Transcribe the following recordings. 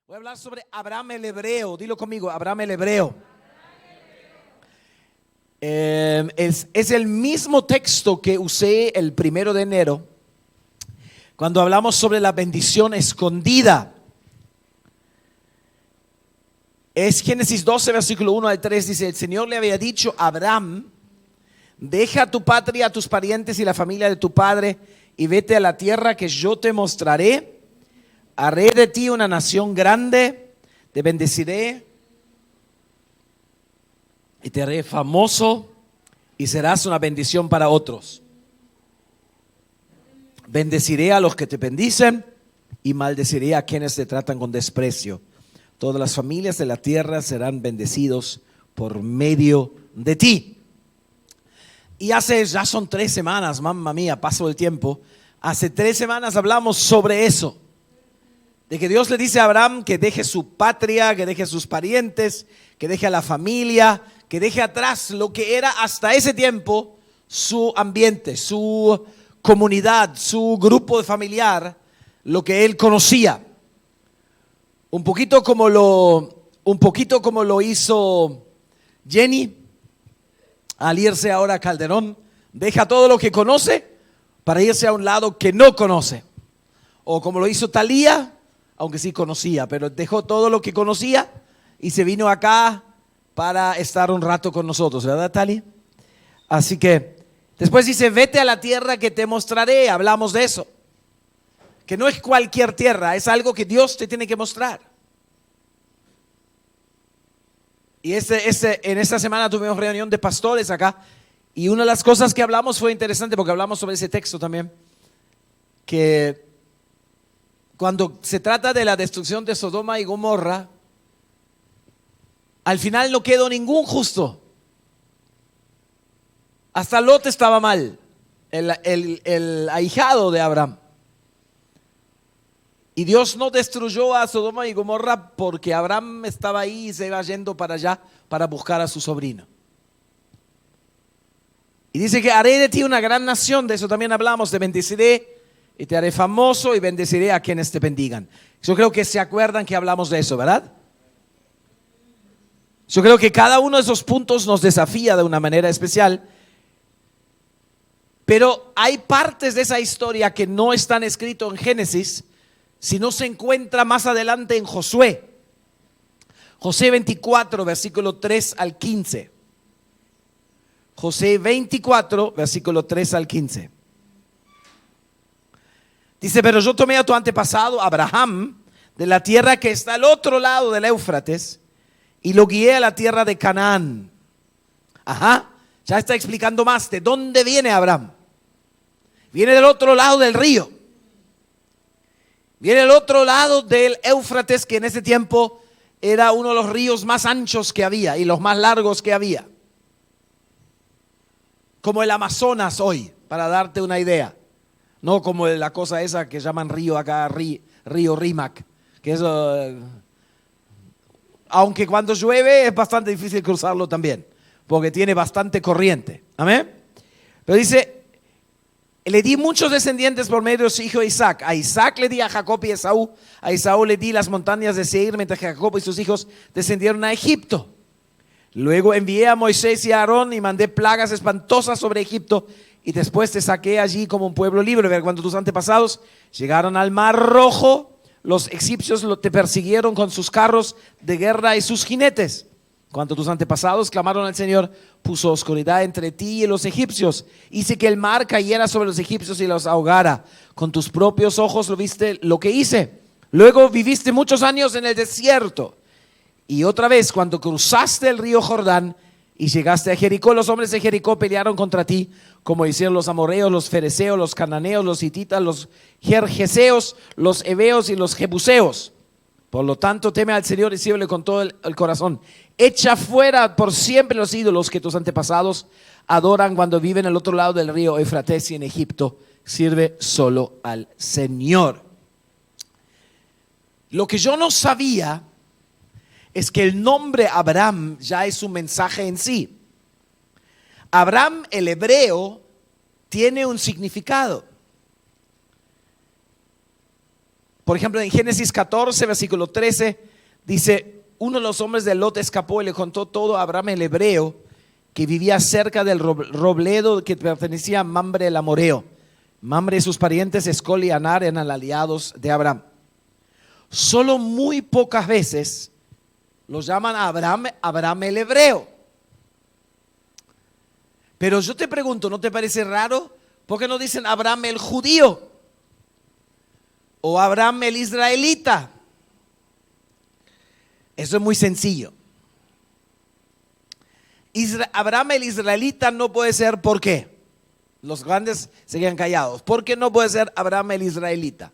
Voy a hablar sobre Abraham el hebreo. Dilo conmigo, Abraham el hebreo. Es el mismo texto que usé el 1 de enero cuando hablamos sobre la bendición escondida. Es Génesis 12, versículo 1 al 3. Dice: el Señor le había dicho a Abraham: deja tu patria, a tus parientes y la familia de tu padre y vete a la tierra que yo te mostraré. Haré de ti una nación grande, te bendeciré y te haré famoso y serás una bendición para otros. Bendeciré a los que te bendicen y maldeciré a quienes te tratan con desprecio. Todas las familias de la tierra serán bendecidos por medio de ti. Y ya son 3 semanas, mamma mía, paso el tiempo. Hace 3 semanas hablamos sobre eso. De que Dios le dice a Abraham que deje su patria, que deje sus parientes, que deje a la familia, que deje atrás lo que era hasta ese tiempo su ambiente, su comunidad, su grupo familiar, lo que él conocía. Un poquito como lo hizo Jenny al irse ahora a Calderón. Deja todo lo que conoce para irse a un lado que no conoce. O como lo hizo Talía, aunque sí conocía, pero dejó todo lo que conocía y se vino acá para estar un rato con nosotros, ¿verdad, Tali? Así que después dice: vete a la tierra que te mostraré. Hablamos de eso, que no es cualquier tierra, es algo que Dios te tiene que mostrar. Y en esta semana tuvimos reunión de pastores acá, y una de las cosas que hablamos fue interesante porque hablamos sobre ese texto también, que cuando se trata de la destrucción de Sodoma y Gomorra, al final no quedó ningún justo. Hasta Lot estaba mal, el ahijado de Abraham. Y Dios no destruyó a Sodoma y Gomorra porque Abraham estaba ahí y se iba yendo para allá para buscar a su sobrino. Y dice que haré de ti una gran nación. De eso también hablamos. Te bendeciré y te haré famoso y bendeciré a quienes te bendigan. Yo creo que se acuerdan que hablamos de eso, ¿verdad? Yo creo que cada uno de esos puntos nos desafía de una manera especial. Pero hay partes de esa historia que no están escritas en Génesis, sino se encuentra más adelante en Josué. Josué 24, versículo 3 al 15. Josué 24, versículo 3 al 15. Dice: pero yo tomé a tu antepasado Abraham de la tierra que está al otro lado del Éufrates y lo guié a la tierra de Canaán. Ajá, ya está explicando más de dónde viene Abraham. Viene del otro lado del río. Viene del otro lado del Éufrates, que en ese tiempo era uno de los ríos más anchos que había y los más largos que había. Como el Amazonas hoy, para darte una idea. No como la cosa esa que llaman río acá, río Rímac. Que eso, aunque cuando llueve es bastante difícil cruzarlo también, porque tiene bastante corriente. Amén. Pero dice: le di muchos descendientes por medio de su hijo Isaac. A Isaac le di a Jacob y a Esaú. A Esaú le di las montañas de Seir, mientras que Jacob y sus hijos descendieron a Egipto. Luego envié a Moisés y a Aarón y mandé plagas espantosas sobre Egipto. Y después te saqué allí como un pueblo libre. Cuando tus antepasados llegaron al Mar Rojo, los egipcios te persiguieron con sus carros de guerra y sus jinetes. Cuando tus antepasados clamaron al Señor, puso oscuridad entre ti y los egipcios. Hice que el mar cayera sobre los egipcios y los ahogara. Con tus propios ojos lo viste lo que hice. Luego viviste muchos años en el desierto. Y otra vez, cuando cruzaste el río Jordán y llegaste a Jericó, los hombres de Jericó pelearon contra ti, como hicieron los amorreos, los fereceos, los cananeos, los hititas, los gergeseos, los heveos y los jebuseos. Por lo tanto, teme al Señor y sírvele con todo el corazón. Echa fuera por siempre los ídolos que tus antepasados adoran cuando viven al otro lado del río Éufrates y en Egipto. Sirve solo al Señor. Lo que yo no sabía es que el nombre Abraham ya es un mensaje en sí. Abraham, el hebreo, tiene un significado. Por ejemplo, en Génesis 14, versículo 13, dice: uno de los hombres de Lot escapó y le contó todo a Abraham el hebreo, que vivía cerca del robledo que pertenecía a Mamre el amoreo. Mamre y sus parientes, Escol y Anar, eran aliados de Abraham. Solo muy pocas veces los llaman a Abraham el hebreo. Pero yo te pregunto, ¿no te parece raro? ¿Por qué no dicen Abraham el judío? O Abraham el israelita. Eso es muy sencillo. Abraham el israelita no puede ser, ¿por qué? Los grandes seguían callados. ¿Por qué no puede ser Abraham el israelita?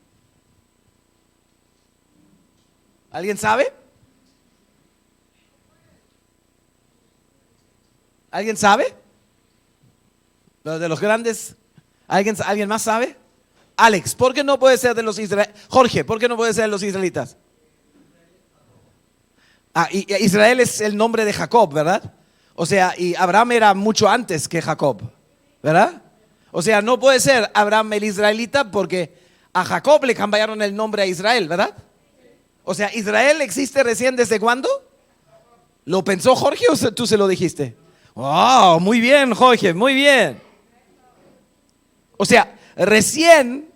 ¿Alguien sabe? ¿Alguien sabe? De los grandes. ¿Alguien más sabe? Alex, ¿por qué no puede ser de los israelitas? Jorge, ¿por qué no puede ser de los israelitas? Y Israel es el nombre de Jacob, ¿verdad? O sea, y Abraham era mucho antes que Jacob, ¿verdad? O sea, no puede ser Abraham el israelita porque a Jacob le cambiaron el nombre a Israel, ¿verdad? O sea, ¿Israel existe recién desde cuándo? ¿Lo pensó Jorge o tú se lo dijiste? ¡Oh, muy bien, Jorge, muy bien! O sea, recién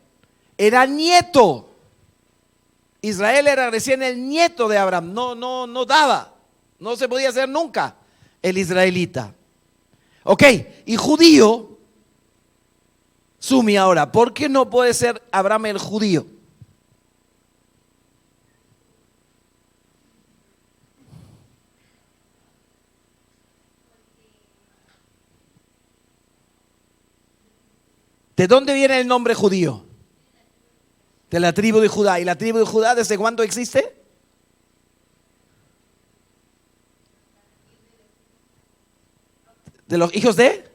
era nieto. Israel era recién el nieto de Abraham. No daba. No se podía hacer nunca el israelita. Ok, y judío. Sumi ahora, ¿por qué no puede ser Abraham el judío? ¿De dónde viene el nombre judío? De la tribu de Judá. ¿Y la tribu de Judá desde cuándo existe? ¿De los hijos de?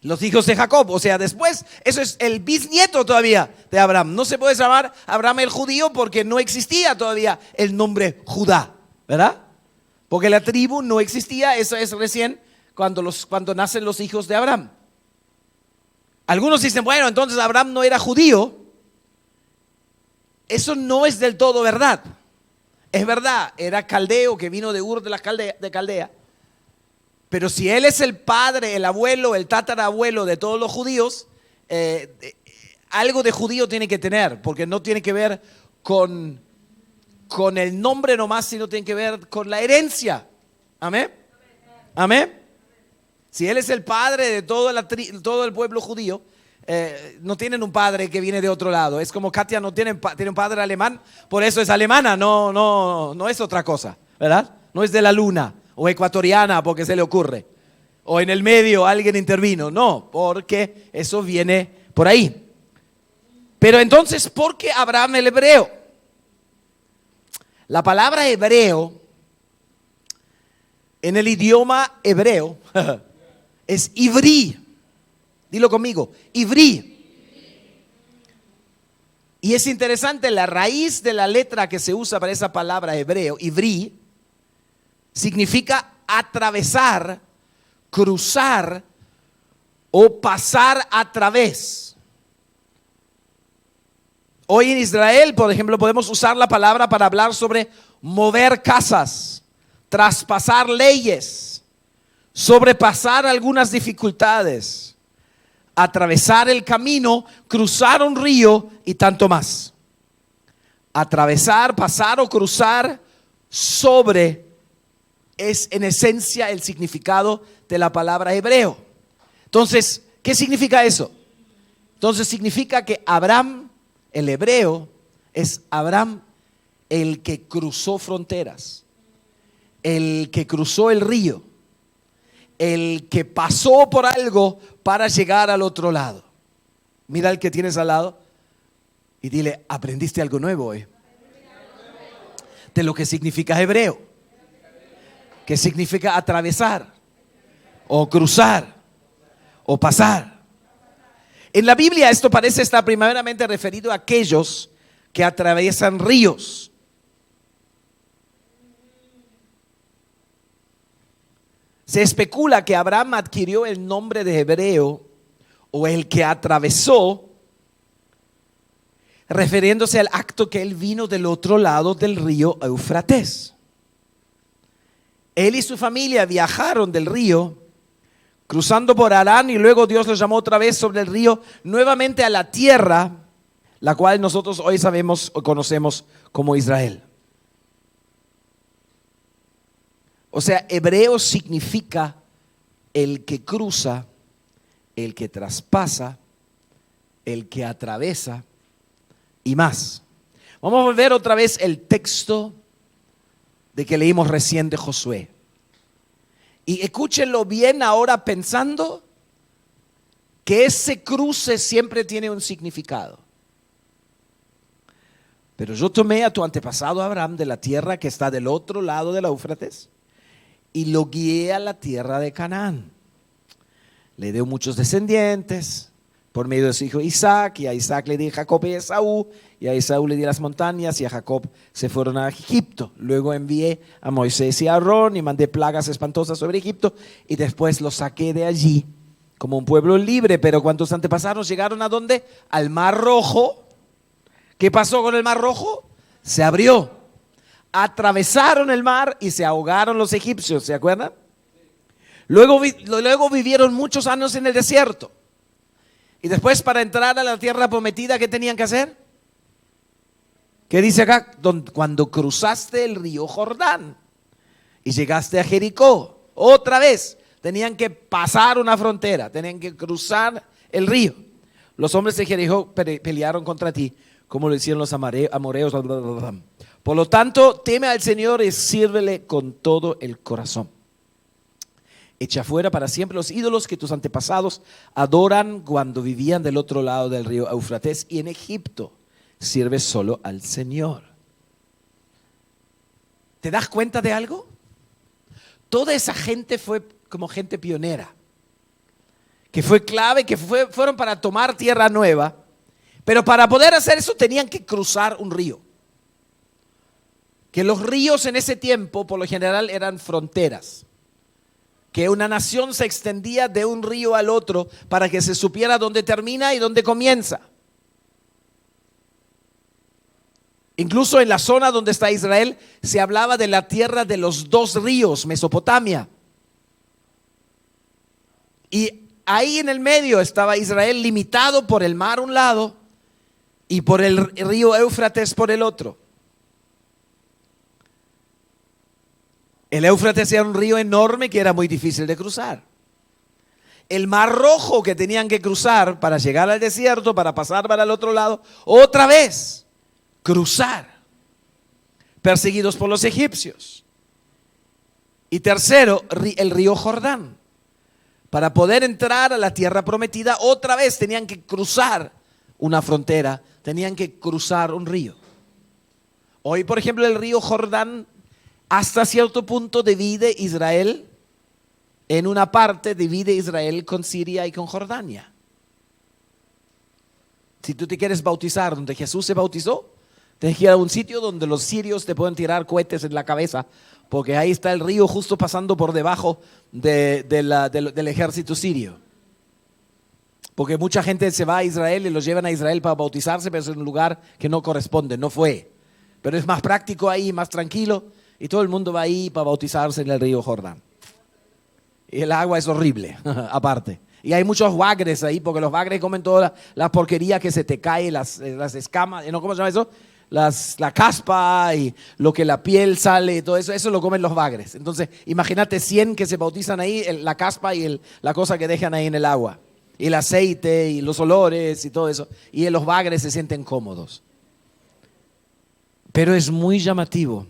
Los hijos de Jacob. O sea, después, eso es el bisnieto todavía de Abraham. No se puede llamar Abraham el judío porque no existía todavía el nombre Judá, ¿verdad? Porque la tribu no existía. Eso es recién cuando nacen los hijos de Abraham. Algunos dicen, bueno, entonces Abraham no era judío. Eso no es del todo verdad. Es verdad, era caldeo que vino de Ur de Caldea. Pero si él es el padre, el abuelo, el tatarabuelo de todos los judíos, algo de judío tiene que tener, porque no tiene que ver con el nombre nomás, sino tiene que ver con la herencia. Amén. Amén. Si él es el padre de todo el pueblo judío, no tienen un padre que viene de otro lado. Es como Katia no tiene un padre alemán, por eso es alemana, no es otra cosa, ¿verdad? No es de la luna o ecuatoriana porque se le ocurre. O en el medio alguien intervino, no, porque eso viene por ahí. Pero entonces, ¿por qué Abraham el hebreo? La palabra hebreo en el idioma hebreo es ivrí. Dilo conmigo, ivrí. Y es interesante, la raíz de la letra que se usa para esa palabra hebreo, ivrí, significa atravesar, cruzar o pasar a través. Hoy en Israel, por ejemplo, podemos usar la palabra para hablar sobre mover casas, traspasar leyes, sobrepasar algunas dificultades, atravesar el camino, cruzar un río y tanto más. Atravesar, pasar o cruzar sobre es en esencia el significado de la palabra hebreo. Entonces, ¿qué significa eso? Entonces significa que Abraham, el hebreo, es Abraham el que cruzó fronteras, el que cruzó el río, el que pasó por algo para llegar al otro lado. Mira al que tienes al lado y dile, aprendiste algo nuevo hoy. De lo que significa hebreo. Que significa atravesar o cruzar o pasar. En la Biblia esto parece estar primeramente referido a aquellos que atraviesan ríos. Se especula que Abraham adquirió el nombre de hebreo o el que atravesó refiriéndose al acto que él vino del otro lado del río Éufrates. Él y su familia viajaron del río, cruzando por Harán, y luego Dios los llamó otra vez sobre el río, nuevamente a la tierra, la cual nosotros hoy sabemos o conocemos como Israel. O sea, hebreo significa el que cruza, el que traspasa, el que atraviesa y más. Vamos a ver otra vez el texto de que leímos recién de Josué. Y escúchenlo bien ahora pensando que ese cruce siempre tiene un significado. Pero yo tomé a tu antepasado Abraham de la tierra que está del otro lado del Éufrates y lo guié a la tierra de Canaán. Le dio muchos descendientes por medio de su hijo Isaac, y a Isaac le di a Jacob y a Esaú, y a Esaú le di las montañas, y a Jacob se fueron a Egipto. Luego envié a Moisés y a Aarón y mandé plagas espantosas sobre Egipto, y después los saqué de allí como un pueblo libre. Pero cuando sus antepasados llegaron ¿a dónde? Al Mar Rojo. ¿Qué pasó con el Mar Rojo? Se abrió. Atravesaron el mar y se ahogaron los egipcios, ¿se acuerdan? Luego vivieron muchos años en el desierto. Y después, para entrar a la tierra prometida, ¿qué tenían que hacer? ¿Qué dice acá? Cuando cruzaste el río Jordán y llegaste a Jericó, otra vez tenían que pasar una frontera, tenían que cruzar el río. Los hombres de Jericó pelearon contra ti, como lo hicieron los amoreos. Por lo tanto, teme al Señor y sírvele con todo el corazón. Echa fuera para siempre los ídolos que tus antepasados adoran cuando vivían del otro lado del río Éufrates, y en Egipto sirve solo al Señor. ¿Te das cuenta de algo? Toda esa gente fue como gente pionera, que fue clave, que fueron para tomar tierra nueva, pero para poder hacer eso tenían que cruzar un río. Que los ríos en ese tiempo por lo general eran fronteras. Que una nación se extendía de un río al otro para que se supiera dónde termina y dónde comienza. Incluso en la zona donde está Israel se hablaba de la tierra de los dos ríos, Mesopotamia. Y ahí en el medio estaba Israel, limitado por el mar a un lado y por el río Éufrates por el otro. El Éufrates era un río enorme que era muy difícil de cruzar. El Mar Rojo que tenían que cruzar para llegar al desierto, para pasar para el otro lado, otra vez cruzar, perseguidos por los egipcios. Y tercero, el río Jordán. Para poder entrar a la tierra prometida, otra vez tenían que cruzar una frontera, tenían que cruzar un río. Hoy, por ejemplo, el río Jordán hasta cierto punto divide Israel, en una parte divide Israel con Siria y con Jordania. Si tú te quieres bautizar donde Jesús se bautizó, tienes que ir a un sitio donde los sirios te pueden tirar cohetes en la cabeza, porque ahí está el río justo pasando por debajo del ejército sirio. Porque mucha gente se va a Israel y los llevan a Israel para bautizarse, pero es un lugar que no corresponde, no fue. Pero es más práctico ahí, más tranquilo. Y todo el mundo va ahí para bautizarse en el río Jordán. Y el agua es horrible, aparte. Y hay muchos bagres ahí, porque los bagres comen toda la porquería que se te cae, las escamas, ¿no? ¿Cómo se llama eso? La caspa y lo que la piel sale, todo eso lo comen los bagres. Entonces, imagínate 100 que se bautizan ahí, la caspa y la cosa que dejan ahí en el agua. Y el aceite y los olores y todo eso. Y los bagres se sienten cómodos. Pero es muy llamativo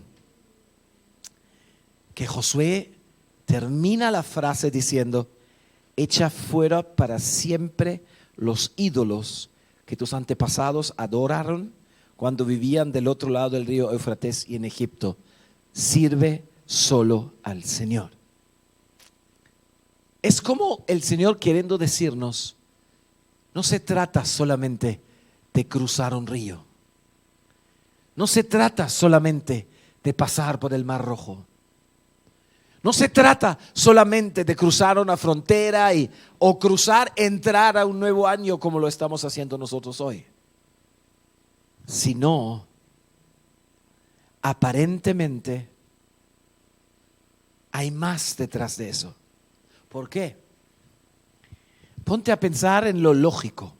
que Josué termina la frase diciendo: echa fuera para siempre los ídolos que tus antepasados adoraron cuando vivían del otro lado del río Éufrates y en Egipto. Sirve solo al Señor. Es como el Señor queriendo decirnos: no se trata solamente de cruzar un río. No se trata solamente de pasar por el Mar Rojo. No se trata solamente de cruzar una frontera o entrar a un nuevo año como lo estamos haciendo nosotros hoy. sino aparentemente hay más detrás de eso. ¿Por qué? Ponte a pensar en lo lógico.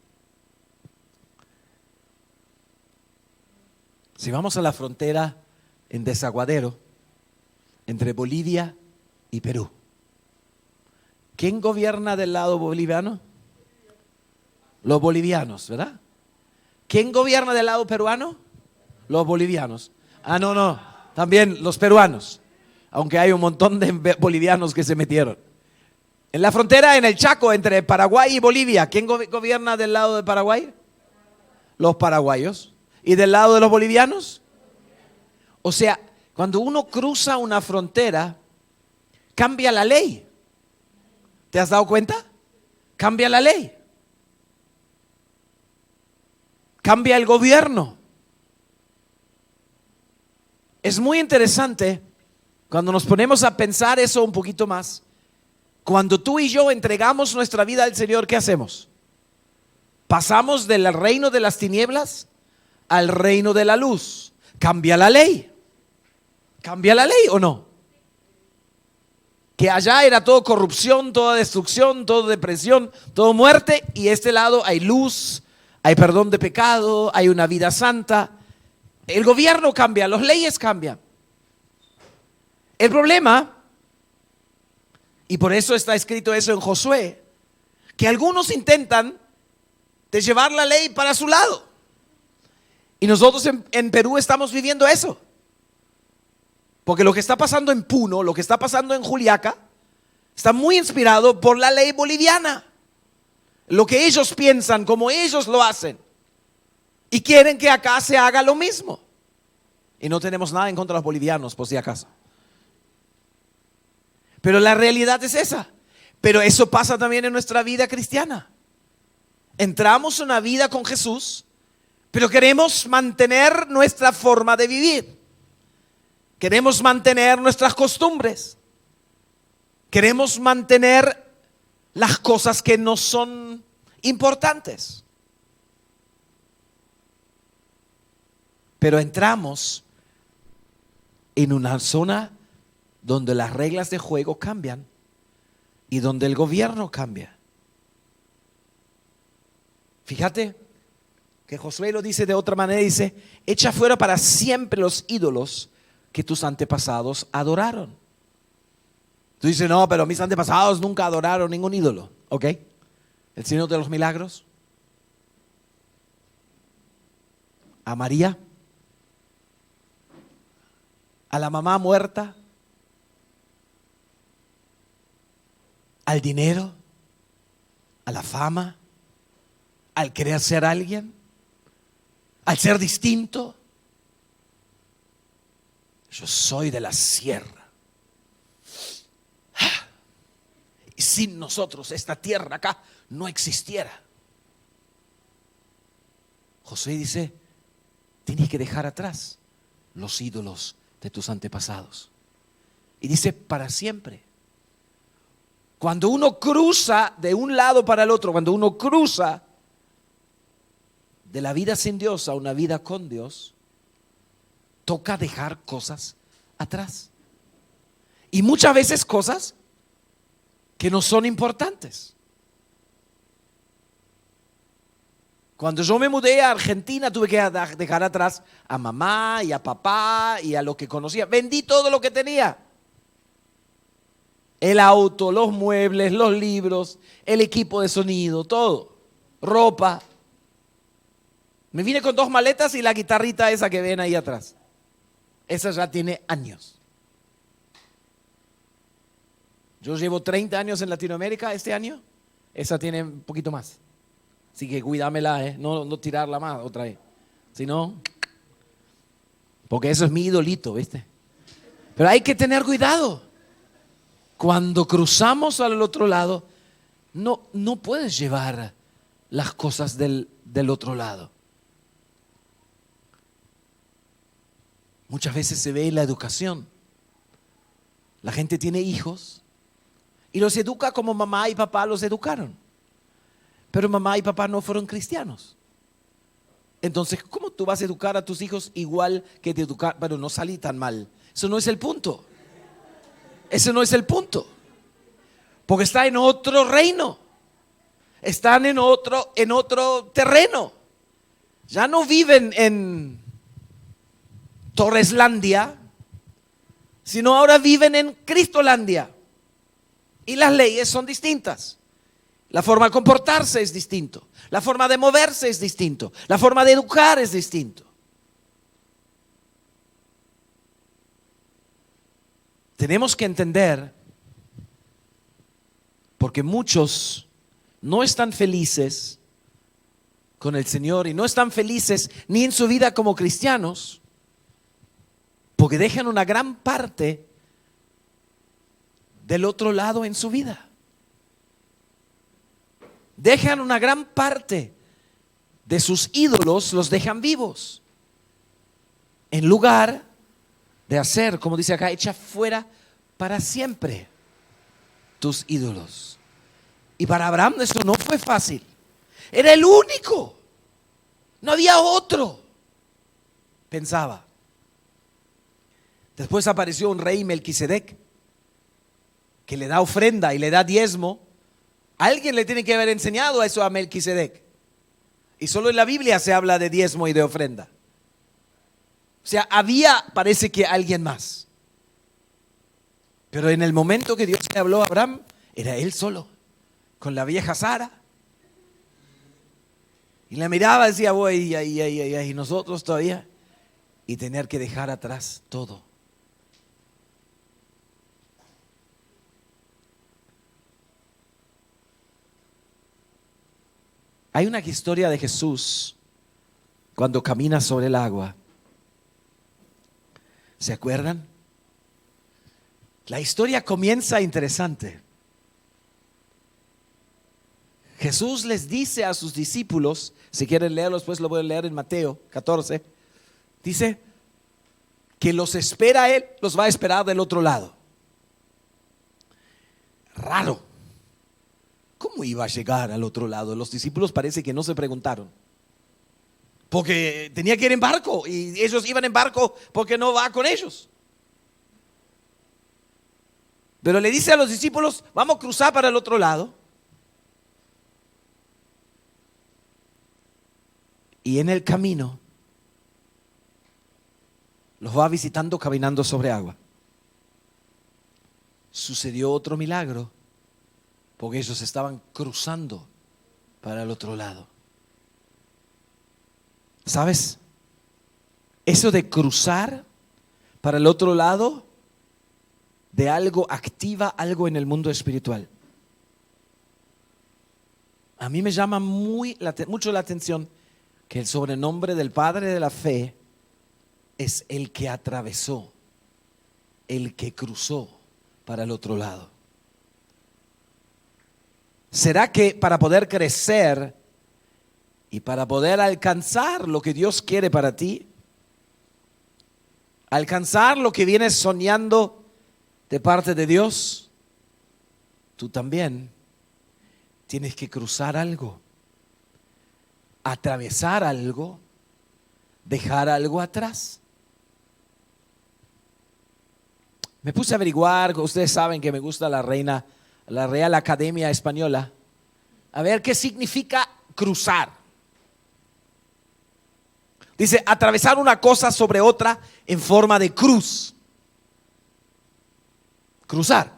Si vamos a la frontera en Desaguadero, entre Bolivia y Perú, ¿quién gobierna del lado boliviano? Los bolivianos, ¿verdad? ¿Quién gobierna del lado peruano? Los bolivianos. No, también los peruanos, aunque hay un montón de bolivianos que se metieron. En la frontera, en el Chaco, entre Paraguay y Bolivia, ¿quién gobierna del lado de Paraguay? Los paraguayos. ¿Y del lado de los bolivianos? O sea, cuando uno cruza una frontera, cambia la ley. ¿Te has dado cuenta? Cambia la ley. Cambia el gobierno. Es muy interesante cuando nos ponemos a pensar eso un poquito más. Cuando tú y yo entregamos nuestra vida al Señor, ¿qué hacemos? Pasamos del reino de las tinieblas al reino de la luz. ¿Cambia la ley? ¿Cambia la ley o no? Que allá era todo corrupción, toda destrucción, todo depresión, todo muerte, y este lado hay luz, hay perdón de pecado, hay una vida santa. El gobierno cambia, las leyes cambian. El problema, y por eso está escrito eso en Josué, que algunos intentan de llevar la ley para su lado. Y nosotros en Perú estamos viviendo eso. Porque lo que está pasando en Puno, lo que está pasando en Juliaca, está muy inspirado por la ley boliviana. Lo que ellos piensan, como ellos lo hacen. Y quieren que acá se haga lo mismo. Y no tenemos nada en contra de los bolivianos, por si acaso. Pero la realidad es esa. Pero eso pasa también en nuestra vida cristiana. Entramos en una vida con Jesús, pero queremos mantener nuestra forma de vivir. Queremos mantener nuestras costumbres. Queremos mantener las cosas que no son importantes. Pero entramos en una zona donde las reglas de juego cambian y donde el gobierno cambia. Fíjate que Josué lo dice de otra manera, dice: echa fuera para siempre los ídolos que tus antepasados adoraron. Tú dices: no, pero mis antepasados nunca adoraron ningún ídolo. ¿Ok? El Señor de los Milagros, a María, a la mamá muerta, al dinero, a la fama, al querer ser alguien, al ser distinto. Yo soy de la sierra. Y sin nosotros esta tierra acá no existiera. Josué dice: tienes que dejar atrás los ídolos de tus antepasados. Y dice: para siempre. Cuando uno cruza de un lado para el otro, cuando uno cruza de la vida sin Dios a una vida con Dios, toca dejar cosas atrás. Y muchas veces cosas que no son importantes. Cuando yo me mudé a Argentina, tuve que dejar atrás a mamá y a papá y a lo que conocía. Vendí todo lo que tenía. El auto, los muebles, los libros, el equipo de sonido, todo. Ropa. Me vine con 2 maletas y la guitarrita esa que ven ahí atrás. Esa ya tiene años. Yo llevo 30 años en Latinoamérica este año. Esa tiene un poquito más. Así que cuídamela, no tirarla más otra vez. Si no, porque eso es mi idolito, ¿viste? Pero hay que tener cuidado. Cuando cruzamos al otro lado, no puedes llevar las cosas del otro lado. Muchas veces se ve en la educación. La gente tiene hijos y los educa como mamá y papá los educaron. Pero mamá y papá no fueron cristianos. Entonces, ¿cómo tú vas a educar a tus hijos igual que te educar? Bueno, no salí tan mal. Eso no es el punto. Ese no es el punto. Porque está en otro reino. Están en otro terreno. Ya no viven en Torreslandia, sino ahora viven en Cristolandia. Y las leyes son distintas. La forma de comportarse es distinto. La forma de moverse es distinto. La forma de educar es distinto. Tenemos que entender, porque muchos no están felices con el Señor y no están felices ni en su vida como cristianos, porque dejan una gran parte del otro lado en su vida. Dejan una gran parte de sus ídolos, los dejan vivos, en lugar de hacer, como dice acá, echa fuera para siempre tus ídolos. Y para Abraham eso no fue fácil. Era el único. No había otro, pensaba. Después apareció un rey Melquisedec que le da ofrenda y le da diezmo. Alguien le tiene que haber enseñado eso a Melquisedec. Y solo en la Biblia se habla de diezmo y de ofrenda. O sea, había, parece que alguien más. Pero en el momento que Dios le habló a Abraham, era él solo, con la vieja Sara. Y la miraba y decía, voy, y nosotros todavía. Y tener que dejar atrás todo. Hay una historia de Jesús cuando camina sobre el agua. ¿Se acuerdan? La historia comienza interesante. Jesús les dice a sus discípulos, si quieren leerlo, después lo voy a leer en Mateo 14, dice que los espera Él, los va a esperar del otro lado. Raro. ¿Cómo iba a llegar al otro lado? Los discípulos parece que no se preguntaron. Porque tenía que ir en barco y ellos iban en barco porque no va con ellos. Pero le dice a los discípulos, vamos a cruzar para el otro lado. Y en el camino los va visitando caminando sobre agua. Sucedió otro milagro, porque ellos estaban cruzando para el otro lado. ¿Sabes? Eso de cruzar para el otro lado de algo activa algo en el mundo espiritual. A mí me llama mucho la atención que el sobrenombre del Padre de la Fe es el que atravesó, el que cruzó para el otro lado. ¿Será que para poder crecer y para poder alcanzar lo que Dios quiere para ti, alcanzar lo que vienes soñando de parte de Dios, tú también tienes que cruzar algo, atravesar algo, dejar algo atrás? Me puse a averiguar, ustedes saben que me gusta la Real Academia Española, a ver qué significa cruzar. Dice, atravesar una cosa sobre otra en forma de cruz. Cruzar.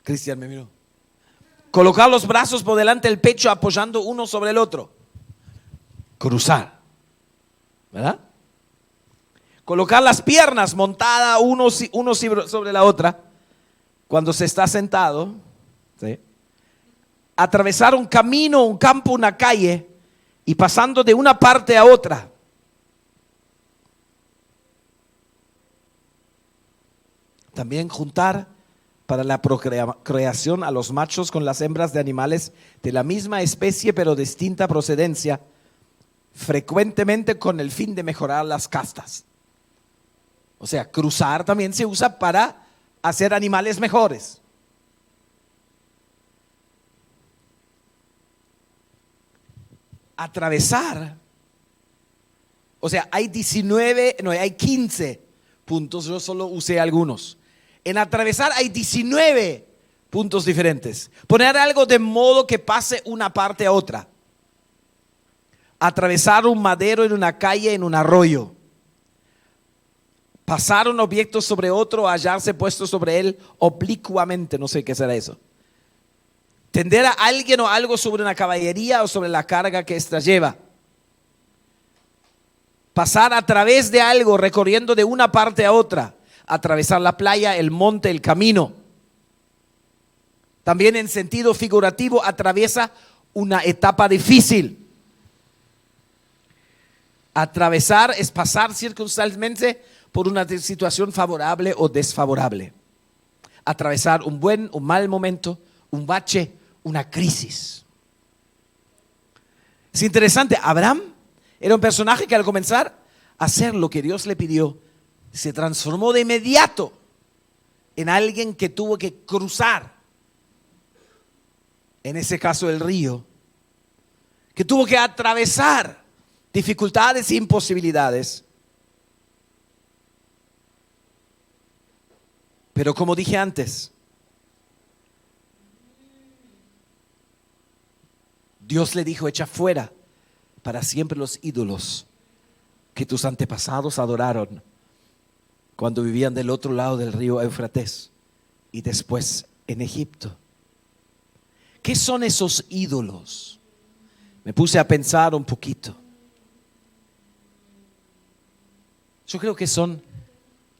Cristian me miró. Colocar los brazos por delante del pecho apoyando uno sobre el otro. Cruzar. ¿Verdad? Colocar las piernas montadas uno sobre la otra cuando se está sentado. ¿Sí? Atravesar un camino, un campo, una calle y pasando de una parte a otra. También juntar para la procreación a los machos con las hembras de animales de la misma especie pero distinta procedencia, frecuentemente con el fin de mejorar las castas. O sea, cruzar también se usa para hacer animales mejores. atravesar, o sea, hay 15 puntos, yo solo usé algunos. En atravesar hay 19 puntos diferentes. Poner algo de modo que pase una parte a otra. Atravesar un madero en una calle, en un arroyo. Pasar un objeto sobre otro, hallarse puesto sobre él oblicuamente, no sé qué será eso. Tender a alguien o algo sobre una caballería o sobre la carga que ésta lleva. Pasar a través de algo, recorriendo de una parte a otra. Atravesar la playa, el monte, el camino. También en sentido figurativo, atraviesa una etapa difícil. Atravesar es pasar circunstancialmente por una situación favorable o desfavorable. Atravesar un buen o mal momento, un bache, una crisis. Es interesante, Abraham era un personaje que al comenzar a hacer lo que Dios le pidió, se transformó de inmediato en alguien que tuvo que cruzar, en ese caso el río, que tuvo que atravesar dificultades e imposibilidades. Pero como dije antes, Dios le dijo: echa fuera para siempre los ídolos que tus antepasados adoraron cuando vivían del otro lado del río Éufrates y después en Egipto. ¿Qué son esos ídolos? Me puse a pensar un poquito. Yo creo que son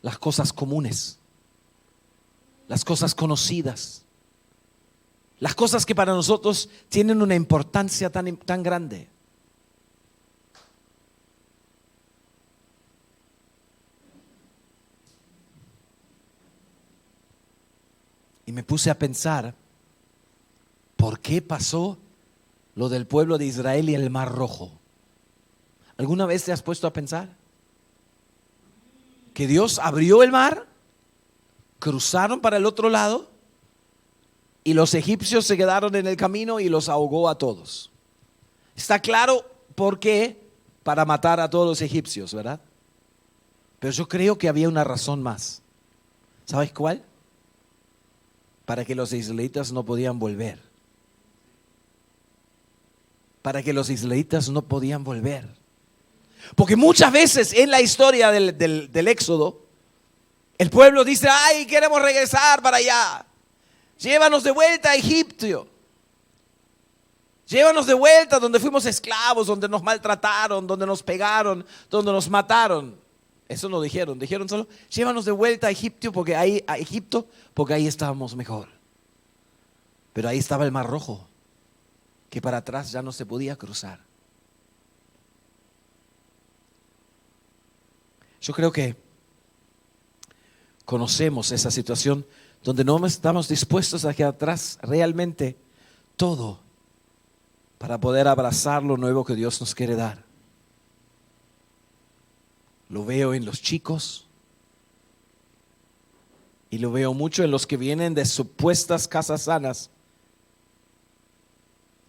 las cosas comunes, las cosas conocidas, las cosas que para nosotros tienen una importancia tan grande. Y me puse a pensar, ¿por qué pasó lo del pueblo de Israel y el Mar Rojo? ¿Alguna vez te has puesto a pensar? Que Dios abrió el mar, cruzaron para el otro lado y los egipcios se quedaron en el camino y los ahogó a todos. Está claro por qué, para matar a todos los egipcios, ¿verdad? Pero yo creo que había una razón más. ¿Sabes cuál? Para que los israelitas no podían volver. Para que los israelitas no podían volver. Porque muchas veces en la historia del Éxodo, el pueblo dice: ay, queremos regresar para allá. Llévanos de vuelta a Egipto. Llévanos de vuelta donde fuimos esclavos, donde nos maltrataron, donde nos pegaron, donde nos mataron. Eso no dijeron, dijeron solo: llévanos de vuelta a Egipto porque ahí estábamos mejor. Pero ahí estaba el Mar Rojo, que para atrás ya no se podía cruzar. Yo creo que conocemos esa situación donde no estamos dispuestos a dejar atrás realmente todo para poder abrazar lo nuevo que Dios nos quiere dar. Lo veo en los chicos y lo veo mucho en los que vienen de supuestas casas sanas,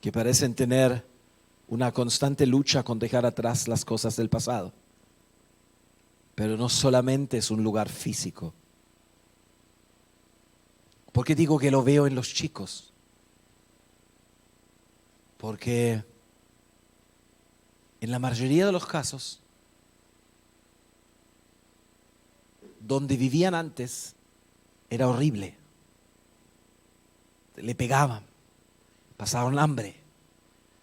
que parecen tener una constante lucha con dejar atrás las cosas del pasado. Pero no solamente es un lugar físico. ¿Por qué digo que lo veo en los chicos? Porque en la mayoría de los casos, donde vivían antes, era horrible. Le pegaban, pasaron hambre,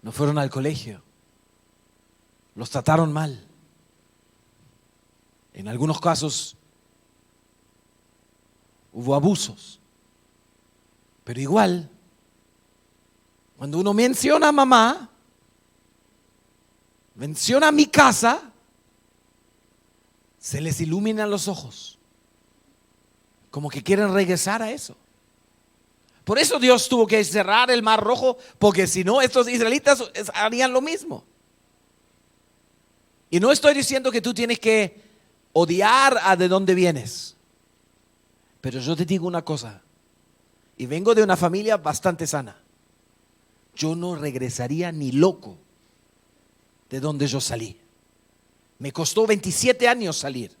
no fueron al colegio, los trataron mal. En algunos casos hubo abusos. Pero igual, cuando uno menciona a mamá, menciona a mi casa, se les iluminan los ojos. Como que quieren regresar a eso. Por eso Dios tuvo que cerrar el Mar Rojo, porque si no, estos israelitas harían lo mismo. Y no estoy diciendo que tú tienes que odiar a de dónde vienes. Pero yo te digo una cosa, y vengo de una familia bastante sana. Yo no regresaría ni loco de donde yo salí. Me costó 27 años salir,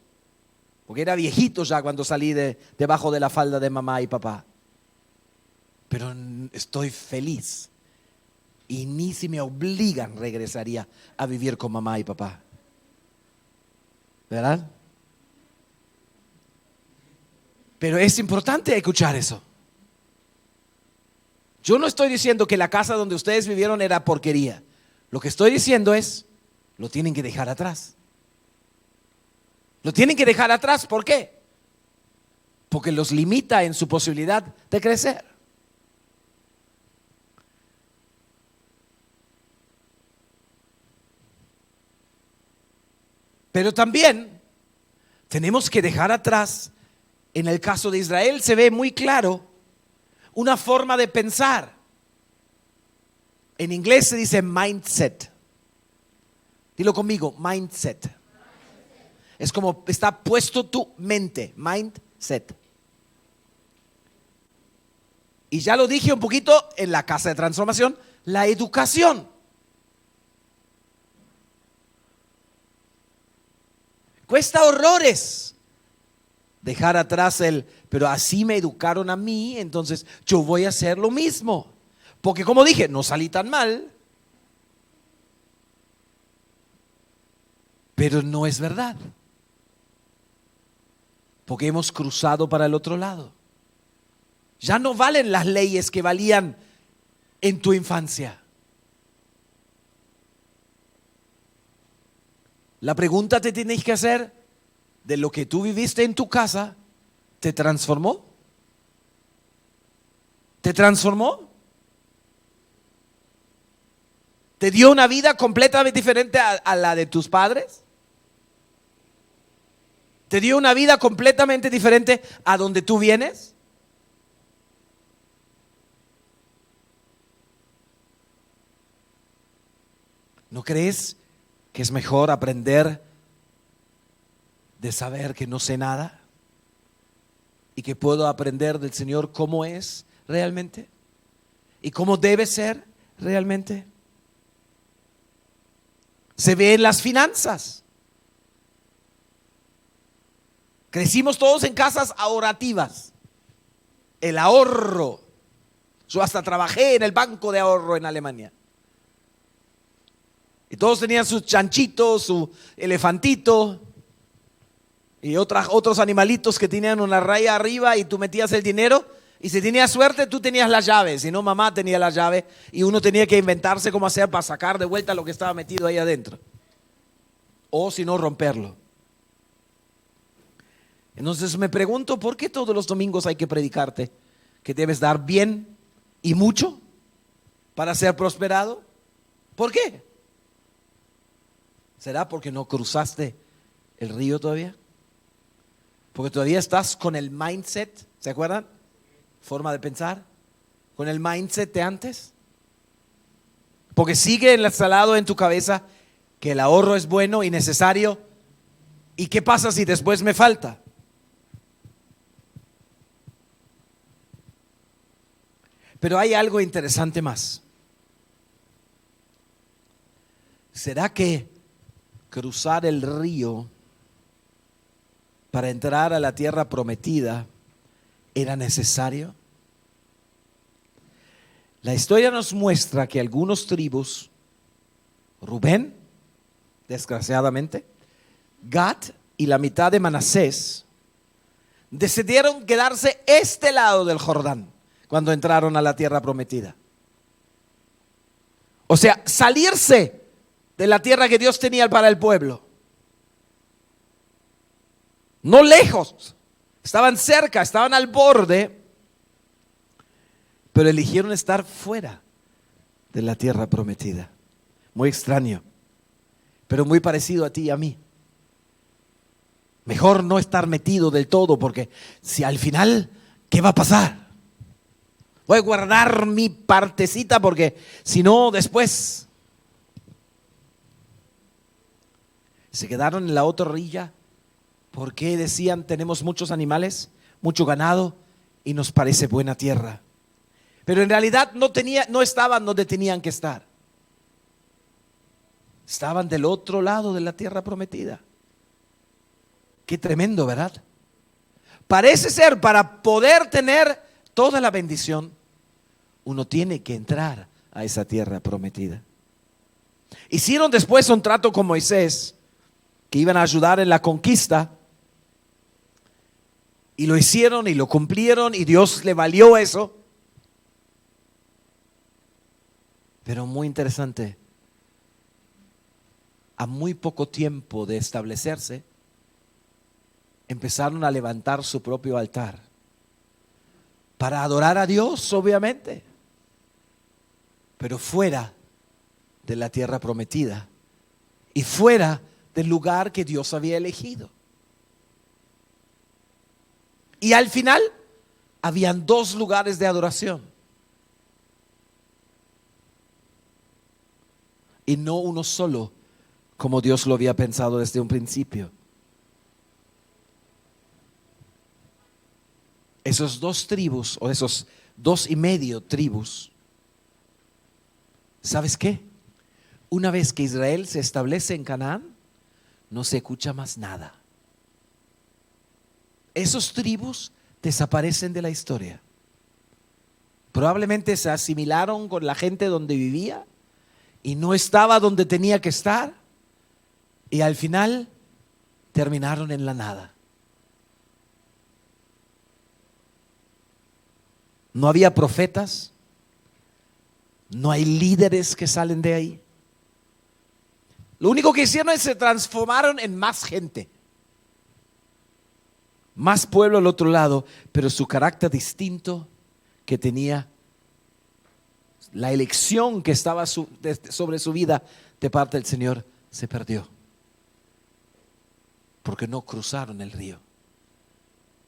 porque era viejito ya cuando salí debajo de la falda de mamá y papá. Pero estoy feliz y ni si me obligan regresaría a vivir con mamá y papá. ¿Verdad? Pero es importante escuchar eso. Yo no estoy diciendo que la casa donde ustedes vivieron era porquería. Lo que estoy diciendo es, lo tienen que dejar atrás. Lo tienen que dejar atrás, ¿por qué? Porque los limita en su posibilidad de crecer. Pero también tenemos que dejar atrás, en el caso de Israel se ve muy claro, una forma de pensar. En inglés se dice mindset. Dilo conmigo, mindset. Es como está puesto tu mente, mindset. Y ya lo dije un poquito en la casa de transformación, la educación. Cuesta horrores dejar atrás pero así me educaron a mí, entonces yo voy a hacer lo mismo. Porque como dije, no salí tan mal, pero no es verdad. Porque hemos cruzado para el otro lado. Ya no valen las leyes que valían en tu infancia. La pregunta te tienes que hacer, de lo que tú viviste en tu casa, ¿te transformó? ¿Te transformó? ¿Te dio una vida completamente diferente a la de tus padres? ¿Te dio una vida completamente diferente a donde tú vienes? ¿No crees que es mejor aprender de saber que no sé nada y que puedo aprender del Señor cómo es realmente y cómo debe ser realmente? Se ve en las finanzas. Crecimos todos en casas ahorrativas. El ahorro. Yo hasta trabajé en el banco de ahorro en Alemania. Y todos tenían sus chanchitos, su elefantito y otros animalitos que tenían una raya arriba, y tú metías el dinero y si tenías suerte tú tenías las llaves, si no mamá tenía la llave y uno tenía que inventarse cómo hacer para sacar de vuelta lo que estaba metido ahí adentro. O si no, romperlo. Entonces me pregunto, ¿por qué todos los domingos hay que predicarte que debes dar bien y mucho para ser prosperado? ¿Por qué? ¿Será porque no cruzaste el río todavía? Porque todavía estás con el mindset, ¿se acuerdan? Forma de pensar, con el mindset de antes. Porque sigue instalado en tu cabeza que el ahorro es bueno y necesario. ¿Y qué pasa si después me falta? Pero hay algo interesante más. ¿Será que cruzar el río para entrar a la tierra prometida era necesario? La historia nos muestra que algunos tribus, Rubén, desgraciadamente, Gad y la mitad de Manasés, decidieron quedarse este lado del Jordán cuando entraron a la tierra prometida. O sea, salirse de la tierra que Dios tenía para el pueblo. No lejos, estaban cerca, estaban al borde, pero eligieron estar fuera de la tierra prometida. Muy extraño, pero muy parecido a ti y a mí. Mejor no estar metido del todo, porque si al final, ¿qué va a pasar? Voy a guardar mi partecita, porque si no, después se quedaron en la otra orilla. ¿Por qué decían tenemos muchos animales, mucho ganado y nos parece buena tierra? Pero en realidad no estaban donde tenían que estar. Estaban del otro lado de la tierra prometida. Qué tremendo, ¿verdad? Parece ser, para poder tener toda la bendición, uno tiene que entrar a esa tierra prometida. Hicieron después un trato con Moisés, que iban a ayudar en la conquista, y lo hicieron y lo cumplieron, y Dios le valió eso. Pero muy interesante, a muy poco tiempo de establecerse, empezaron a levantar su propio altar para adorar a Dios, obviamente, pero fuera de la tierra prometida y fuera del lugar que Dios había elegido. Y al final habían dos lugares de adoración y no uno solo, como Dios lo había pensado desde un principio. Esos dos tribus, o esos 2.5 tribus, ¿sabes qué? Una vez que Israel se establece en Canaán, no se escucha más nada. Esos tribus desaparecen de la historia. Probablemente se asimilaron con la gente donde vivía y no estaba donde tenía que estar, y al final terminaron en la nada. No había profetas, no hay líderes que salen de ahí. Lo único que hicieron es se transformaron en más gente, más pueblo al otro lado, pero su carácter distinto que tenía, la elección que estaba sobre su vida de parte del Señor, se perdió. Porque no cruzaron el río,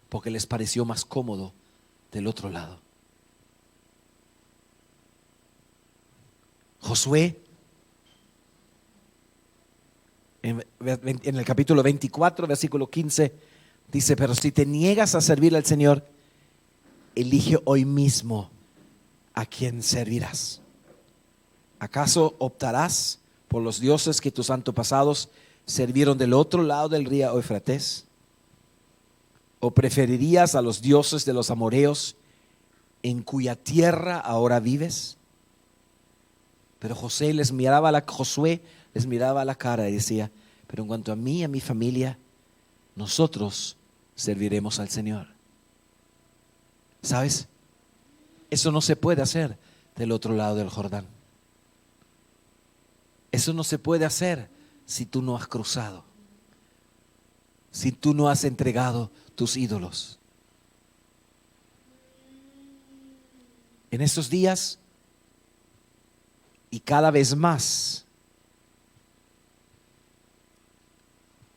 porque les pareció más cómodo del otro lado. Josué, en el capítulo 24, versículo 15, dice: pero si te niegas a servir al Señor, elige hoy mismo a quién servirás. ¿Acaso optarás por los dioses que tus antepasados sirvieron del otro lado del río Eufrates? ¿O preferirías a los dioses de los amorreos, en cuya tierra ahora vives? Pero Josué les miraba a la cara y decía: pero en cuanto a mí y a mi familia, nosotros serviremos al Señor. ¿Sabes? Eso no se puede hacer del otro lado del Jordán. Eso no se puede hacer si tú no has cruzado, si tú no has entregado tus ídolos. En estos días, y cada vez más,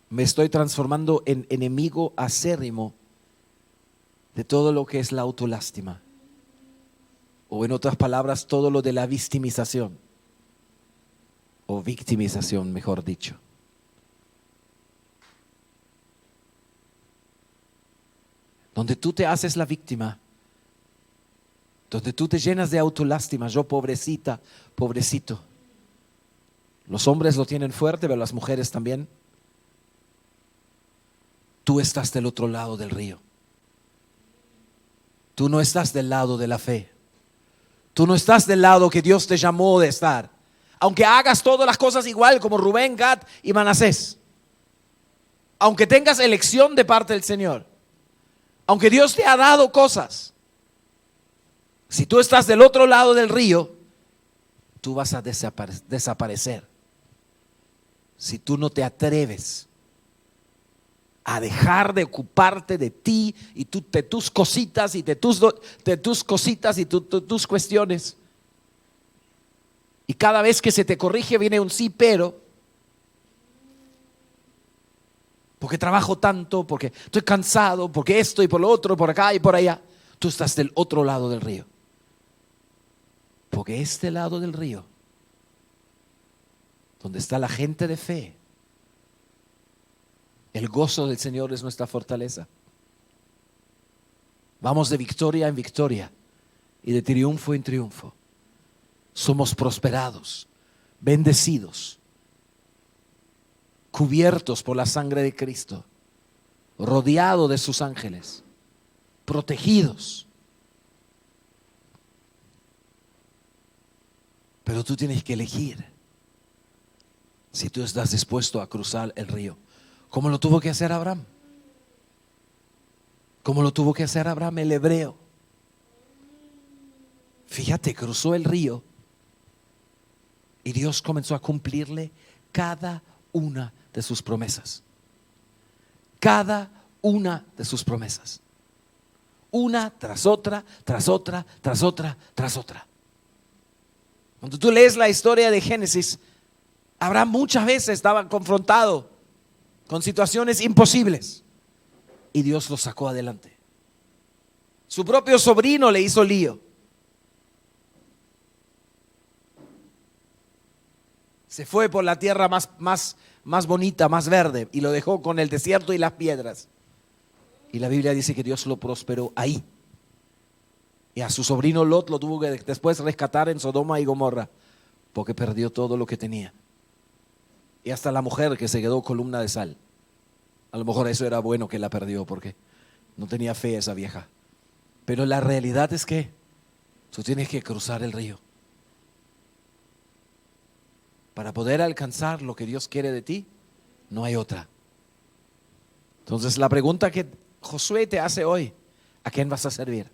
me estoy transformando en enemigo acérrimo de todo lo que es la autolástima, o en otras palabras, todo lo de la victimización, o victimización, mejor dicho. Donde tú te haces la víctima, donde tú te llenas de autolástima, yo pobrecita, pobrecito. Los hombres lo tienen fuerte, pero las mujeres también. Tú estás del otro lado del río. Tú no estás del lado de la fe. Tú no estás del lado que Dios te llamó de estar. Aunque hagas todas las cosas igual como Rubén, Gad y Manasés. Aunque tengas elección de parte del Señor. Aunque Dios te ha dado cosas. Si tú estás del otro lado del río, tú vas a desaparecer. Si tú no te atreves a dejar de ocuparte de ti y de tus cositas y de tus cositas y tus cuestiones. Y cada vez que se te corrige viene un sí, pero. Porque trabajo tanto, porque estoy cansado, porque esto y por lo otro, por acá y por allá. Tú estás del otro lado del río. Porque este lado del río, donde está la gente de fe, el gozo del Señor es nuestra fortaleza. Vamos de victoria en victoria y de triunfo en triunfo. Somos prosperados, bendecidos, cubiertos por la sangre de Cristo, rodeados de sus ángeles, protegidos. Pero tú tienes que elegir si tú estás dispuesto a cruzar el río, como lo tuvo que hacer Abraham. Como lo tuvo que hacer Abraham, el hebreo. Fíjate, cruzó el río y Dios comenzó a cumplirle cada una de sus promesas. Cada una de sus promesas. Una tras otra, tras otra, tras otra, tras otra. Cuando tú lees la historia de Génesis, Abraham muchas veces estaba confrontado con situaciones imposibles y Dios lo sacó adelante. Su propio sobrino le hizo lío. Se fue por la tierra más bonita, más verde, y lo dejó con el desierto y las piedras. Y la Biblia dice que Dios lo prosperó ahí. Y a su sobrino Lot lo tuvo que después rescatar en Sodoma y Gomorra, porque perdió todo lo que tenía. Y hasta la mujer que se quedó columna de sal. A lo mejor eso era bueno que la perdió, porque no tenía fe esa vieja. Pero la realidad es que tú tienes que cruzar el río para poder alcanzar lo que Dios quiere de ti. No hay otra. Entonces la pregunta que Josué te hace hoy: ¿a quién vas a servir?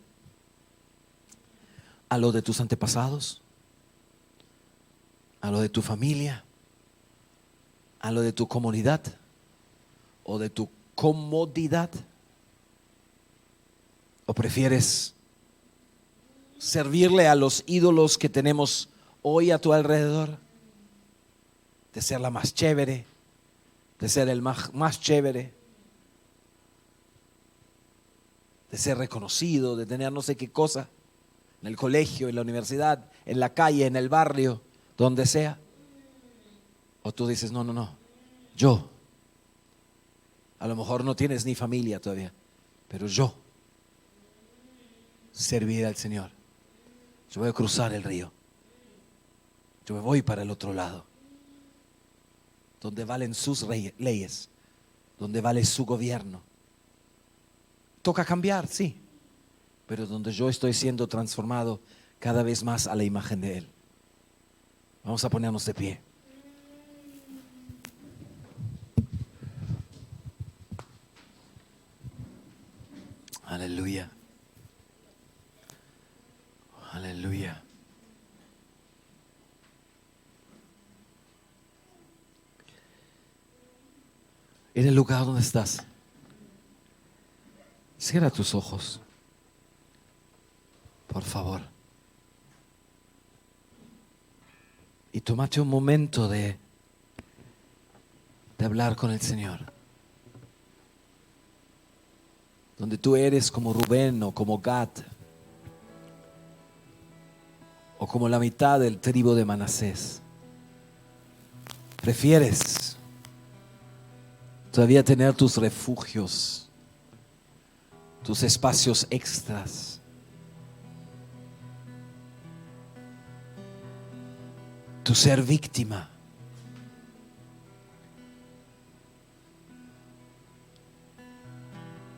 ¿A lo de tus antepasados? ¿A lo de tu familia? ¿A lo de tu comunidad? ¿O de tu comodidad? ¿O prefieres servirle a los ídolos que tenemos hoy a tu alrededor? De ser la más chévere, de ser el más chévere, de ser reconocido, de tener no sé qué cosa en el colegio, en la universidad, en la calle, en el barrio, donde sea. O tú dices, no, yo, a lo mejor no tienes ni familia todavía, pero yo serviré al Señor. Yo voy a cruzar el río, yo me voy para el otro lado, donde valen sus leyes, donde vale su gobierno. Toca cambiar, sí, pero donde yo estoy siendo transformado cada vez más a la imagen de Él. Vamos a ponernos de pie. Aleluya. Aleluya. En el lugar donde estás, cierra tus ojos, por favor, y tómate un momento de hablar con el Señor, donde tú eres como Rubén o como Gad o como la mitad del tribu de Manasés. Prefieres todavía tener tus refugios, tus espacios extras. Tu ser víctima.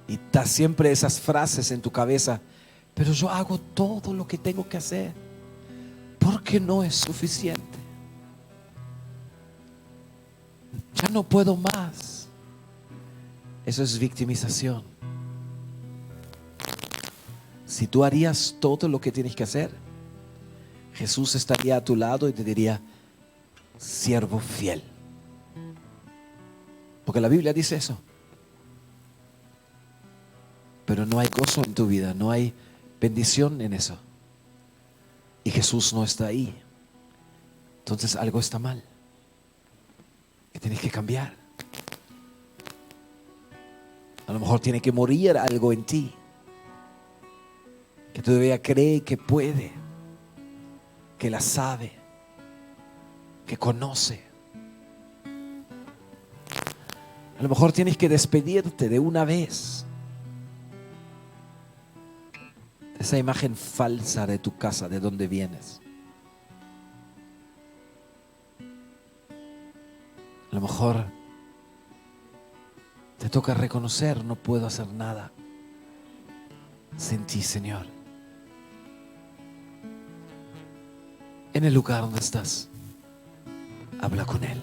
Y está siempre esas frases en tu cabeza: pero yo hago todo lo que tengo que hacer, porque no es suficiente. Ya no puedo más. Eso es victimización. Si tú harías todo lo que tienes que hacer, Jesús estaría a tu lado y te diría: siervo fiel. Porque la Biblia dice eso. Pero no hay gozo en tu vida, no hay bendición en eso. Y Jesús no está ahí. Entonces algo está mal, que tienes que cambiar. A lo mejor tiene que morir algo en ti, que todavía cree que puede, que la sabe, que conoce. A lo mejor tienes que despedirte de una vez de esa imagen falsa de tu casa, de donde vienes. A lo mejor Te toca reconocer, no puedo hacer nada sin ti, Señor. En el lugar donde estás, habla con Él.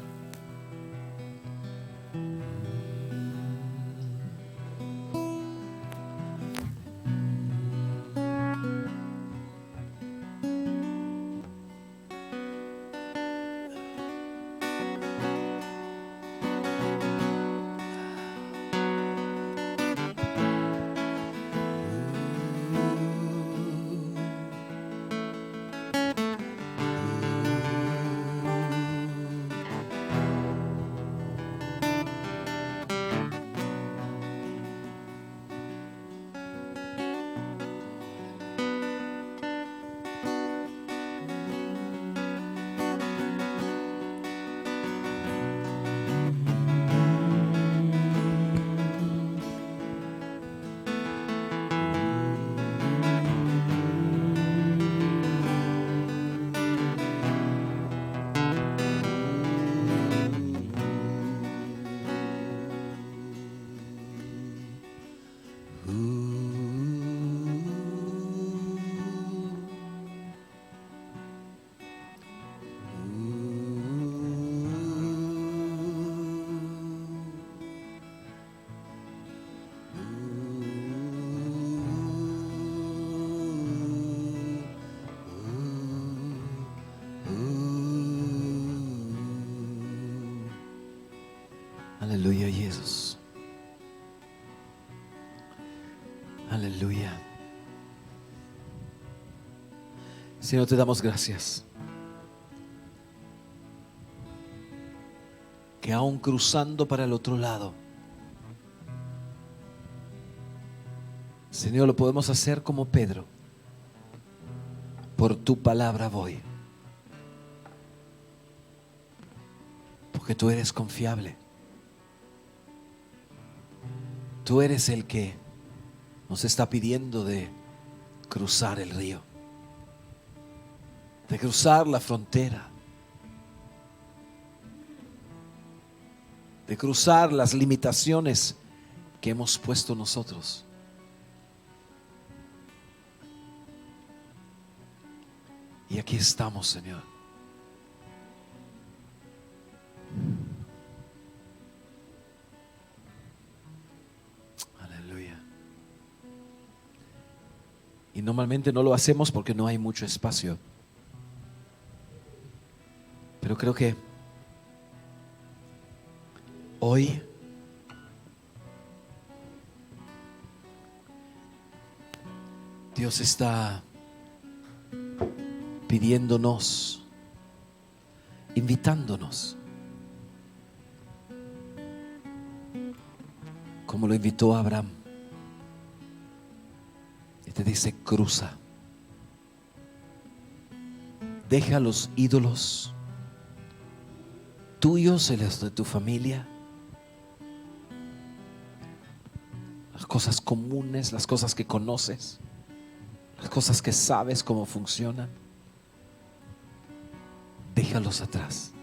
Aleluya, Jesús. Aleluya. Señor, te damos gracias que aún cruzando para el otro lado, Señor, lo podemos hacer como Pedro. Por tu palabra voy. Porque tú eres confiable. Tú eres el que nos está pidiendo de cruzar el río, de cruzar la frontera, de cruzar las limitaciones que hemos puesto nosotros. Y aquí estamos, Señor. Aleluya. Y normalmente no lo hacemos porque no hay mucho espacio. Pero creo que hoy Dios está pidiéndonos, invitándonos, como lo invitó a Abraham. Y te dice: cruza, deja los ídolos tuyos y los de tu familia, las cosas comunes, las cosas que conoces, las cosas que sabes cómo funcionan. Déjalos atrás.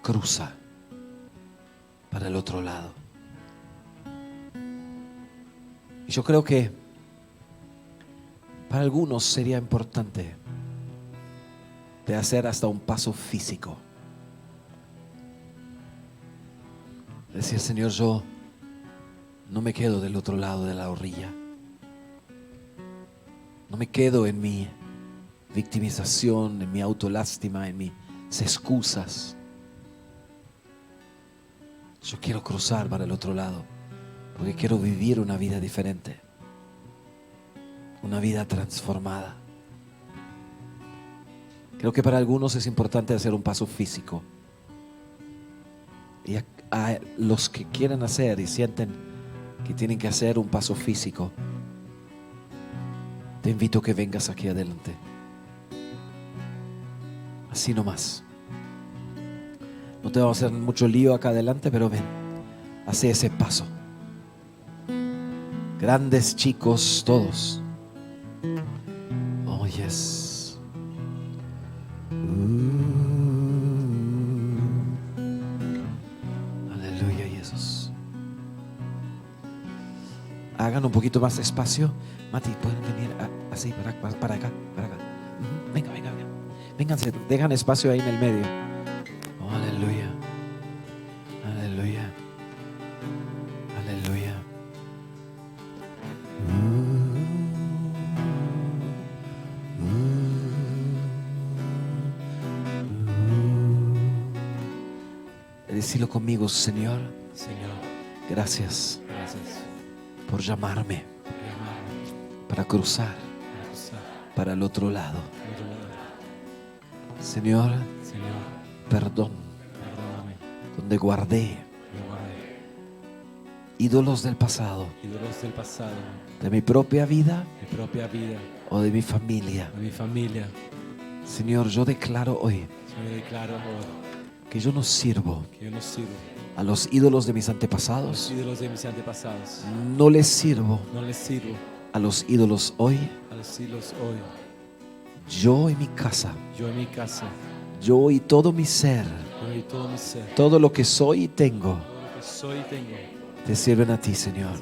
Cruza para el otro lado. Y yo creo que para algunos sería importante de hacer hasta un paso físico. Decir: Señor, yo no me quedo del otro lado de la orilla. No me quedo en mi victimización, en mi autolástima, en mis excusas. Yo quiero cruzar para el otro lado, porque quiero vivir una vida diferente, una vida transformada. Creo que para algunos es importante hacer un paso físico. Y a los que quieren hacer y sienten que tienen que hacer un paso físico, te invito a que vengas aquí adelante. Así nomás. No te vamos a hacer mucho lío acá adelante, pero ven, hace ese paso. Grandes, chicos, todos. Oh, yes. Aleluya, Hagan un poquito más espacio. Mati, pueden venir así para acá, para acá. Venga. Vénganse, dejan espacio ahí en el medio. Oh, aleluya. Decirlo conmigo, Señor, gracias por llamarme para cruzar para el otro lado. Señor, perdón donde guardé ídolos del pasado, de mi propia vida o de mi familia. Señor, yo declaro hoy que yo no sirvo a los ídolos de mis antepasados. No les sirvo a los ídolos hoy. Yo y mi casa, yo y todo mi ser, todo lo que soy y tengo, te sirven a ti, Señor.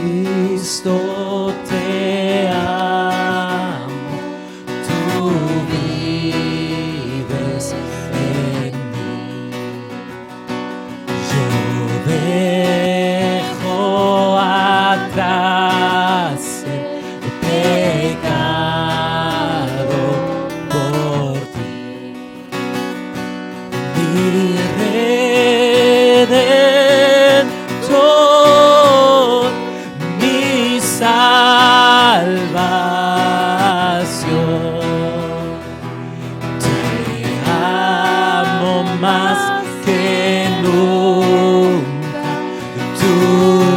Cristo, te amo, tú vives en mí. Yo dejo atrás el pecado por ti. Mi Redentor, mi salvación. Te amo más que nunca. Tú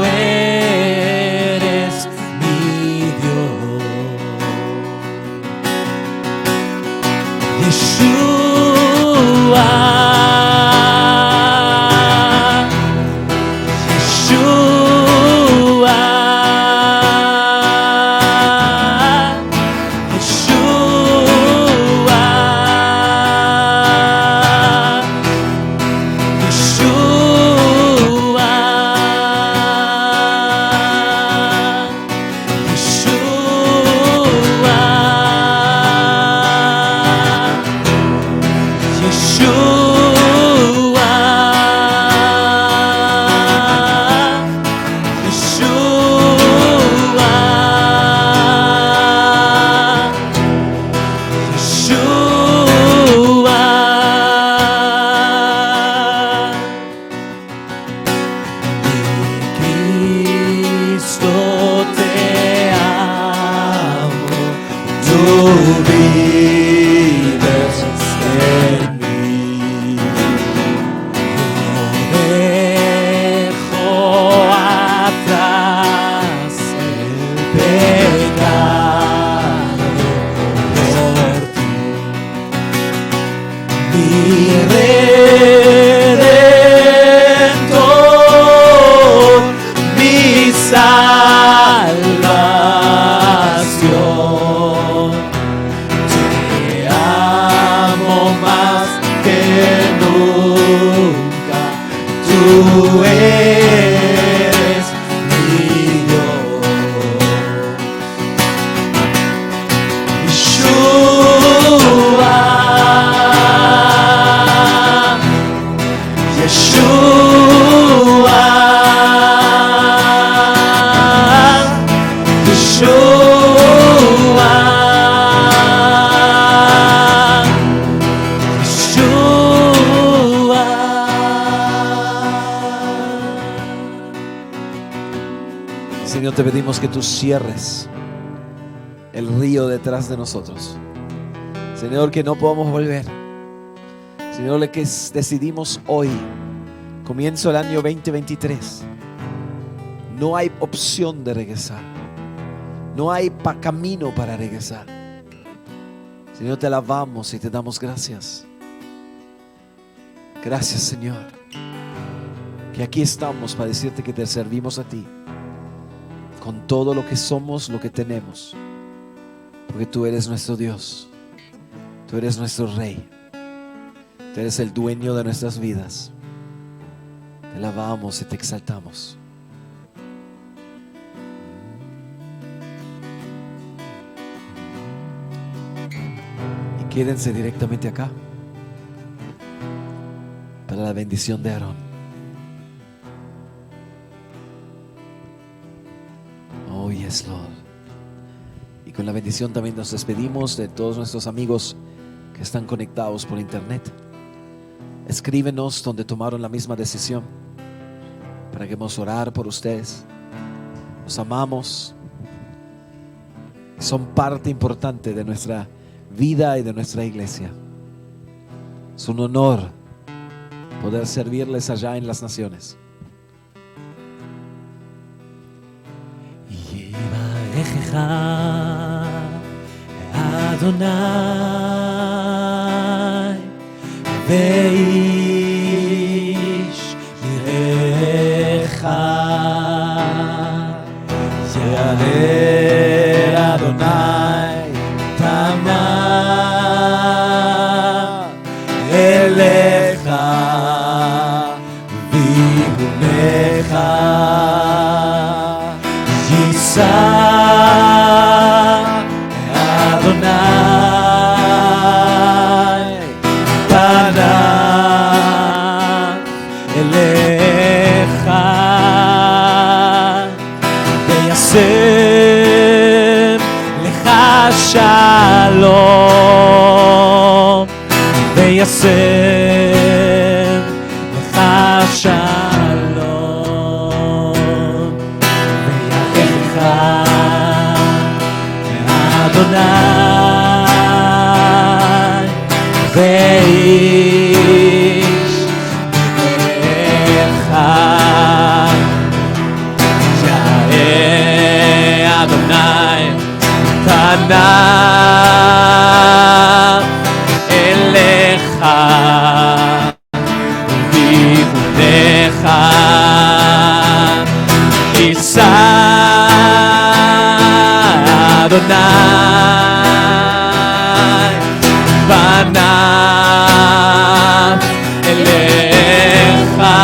eres mi Dios. Yeshua, vives en mí. Yo dejo atrás el pecado por ti. Mi Redentor, mi salvación. Tú eres mi Dios. Yeshua, Yeshua, Yeshua. Señor, te pedimos que tú cierres el río detrás de nosotros. Señor, que no podamos volver. Señor, que decidimos hoy, comienzo el año 2023. No hay opción de regresar. No hay camino para regresar. Señor, te alabamos y te damos gracias. Gracias, Señor, que aquí estamos para decirte que te servimos a ti con todo lo que somos, lo que tenemos, porque tú eres nuestro Dios, tú eres nuestro Rey, tú eres el dueño de nuestras vidas. Te alabamos y te exaltamos. Y quédense directamente acá para la bendición de Aarón. Oh, yes, Lord. Y con la bendición también nos despedimos de todos nuestros amigos que están conectados por internet. Escríbenos donde tomaron la misma decisión para que podamos orar por ustedes. Los amamos. Son parte importante de nuestra vida y de nuestra iglesia. Es un honor poder servirles allá en las naciones. Adonai Veish Mirecha Yader Adonai Tama Elecha Vigunecha Yisa Adonai Panav Elecha Veyasem Lecha Shalom Veyasem Lecha Shalom Veyarecha Adonai Veish Mirecha Yaeh Adonai Panav Elecha Vigunecha Yisa Adonai Panav Elecha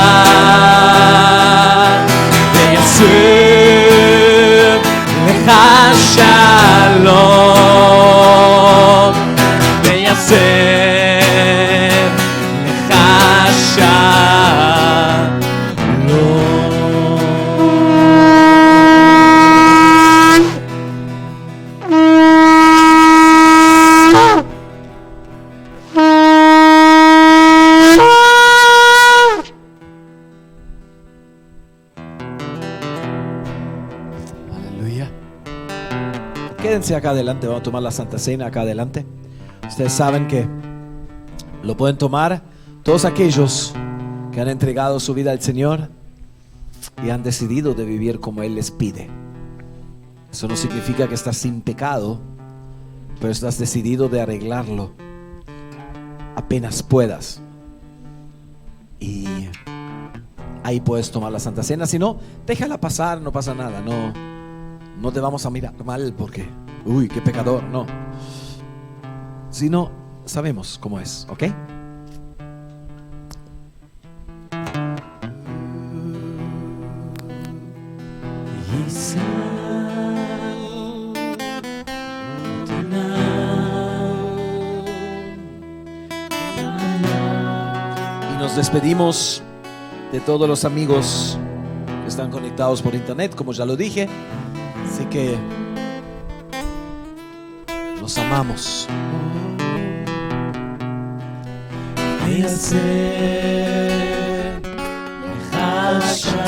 Veyasem Lecha Shalom Veyasem Lecha Shalom. Aleluya. Quédense acá adelante, vamos a tomar la Santa Cena acá adelante. Ustedes saben que lo pueden tomar todos aquellos que han entregado su vida al Señor y han decidido de vivir como Él les pide. Eso no significa que estás sin pecado, pero estás decidido de arreglarlo apenas puedas. Y ahí puedes tomar la Santa Cena. Si no, déjala pasar, no pasa nada. No te vamos a mirar mal porque, uy, qué pecador, no. Si no, sabemos cómo es, ¿ok? Y nos despedimos de todos los amigos que están conectados por internet, como ya lo dije. Así que los amamos. Veyasem Lecha Shalom